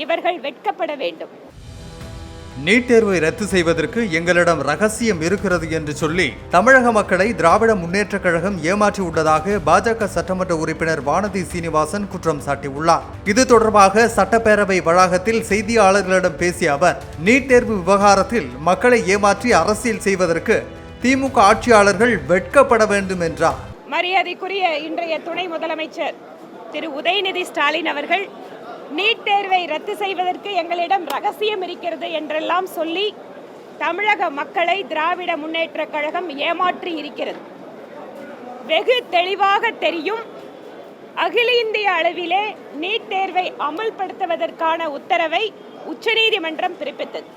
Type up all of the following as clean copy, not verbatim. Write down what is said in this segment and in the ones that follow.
இவர்கள் வெட்கப்பட வேண்டும். நீட் தேர்வை ரத்து செய்வதற்கு எங்களிடம் ரகசியம் இருக்கிறது என்று சொல்லி தமிழக மக்களை திராவிட முன்னேற்றக் கழகம் ஏமாற்றியுள்ளதாக பாஜக சட்டமன்ற உறுப்பினர் வானதி சீனிவாசன் குற்றம் சாட்டியுள்ளார். இது தொடர்பாக சட்டப்பேரவை வளாகத்தில் செய்தியாளர்களிடம் பேசிய அவர், நீட் தேர்வு விவகாரத்தில் மக்களை ஏமாற்றி அரசியல் செய்வதற்கு திமுக ஆட்சியாளர்கள் வெட்கப்பட வேண்டும் என்றார். மரியாதைக்குரிய இன்றைய துணை முதலமைச்சர் திரு உதயநிதி ஸ்டாலின் அவர்கள் நீட் தேர்வை ரத்து செய்வதற்கு எங்களிடம் ரகசியம் இருக்கிறது என்றெல்லாம் சொல்லி தமிழக மக்களை திராவிட முன்னேற்றக் கழகம் ஏமாற்றி இருக்கிறது. வெகு தெளிவாக தெரியும். அகில இந்திய அளவிலே நீட் தேர்வை அமல்படுத்துவதற்கான உத்தரவை உச்சநீதிமன்றம் பிறப்பித்தது.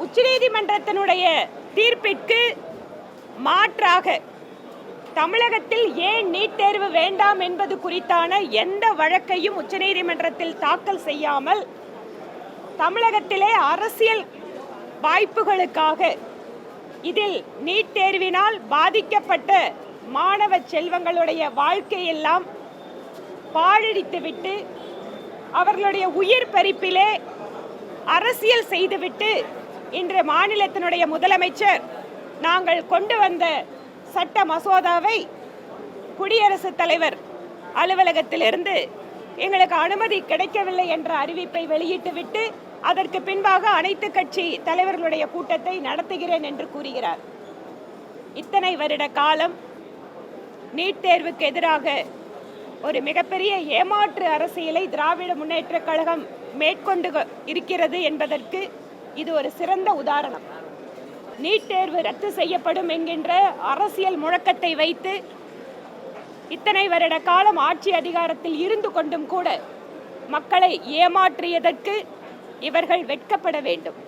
உச்சநீதிமன்றத்தினுடைய தீர்ப்பிற்கு மாற்றாக தமிழகத்தில் ஏன் நீட் தேர்வு வேண்டாம் என்பது குறித்தான எந்த வழக்கையும் உச்சநீதிமன்றத்தில் தாக்கல் செய்யாமல் தமிழகத்திலே அரசியல் வாய்ப்புகளுக்காக இதில் நீட் தேர்வினால் பாதிக்கப்பட்ட மாணவ செல்வங்களுடைய வாழ்க்கையெல்லாம் பாழடித்துவிட்டு அவர்களுடைய உயிர் பறிப்பிலே அரசியல் செய்துவிட்டு இன்று மாநிலத்தினுடைய முதலமைச்சர் நாங்கள் கொண்டு வந்த சட்ட மசோதாவை குடியரசுத் தலைவர் அலுவலகத்திலிருந்து எங்களுக்கு அனுமதி கிடைக்கவில்லை என்ற அறிவிப்பை வெளியிட்டுவிட்டு அதற்கு பின்பாக அனைத்து கட்சி தலைவர்களுடைய கூட்டத்தை நடத்துகிறேன் என்று கூறுகிறார். இத்தனை வருட காலம் நீட் தேர்வுக்கு எதிராக ஒரு மிகப்பெரிய ஏமாற்று அரசியலை திராவிட முன்னேற்றக் கழகம் மேற்கொண்டு இருக்கிறது என்பதற்கு இது ஒரு சிறந்த உதாரணம். நீட் தேர்வு ரத்து செய்யப்படும் என்கின்ற அரசியல் முழக்கத்தை வைத்து இத்தனை வருட காலம் ஆட்சி அதிகாரத்தில் இருந்து கொண்டும் கூட மக்களை ஏமாற்றியதற்கு இவர்கள் வெட்கப்பட வேண்டும்.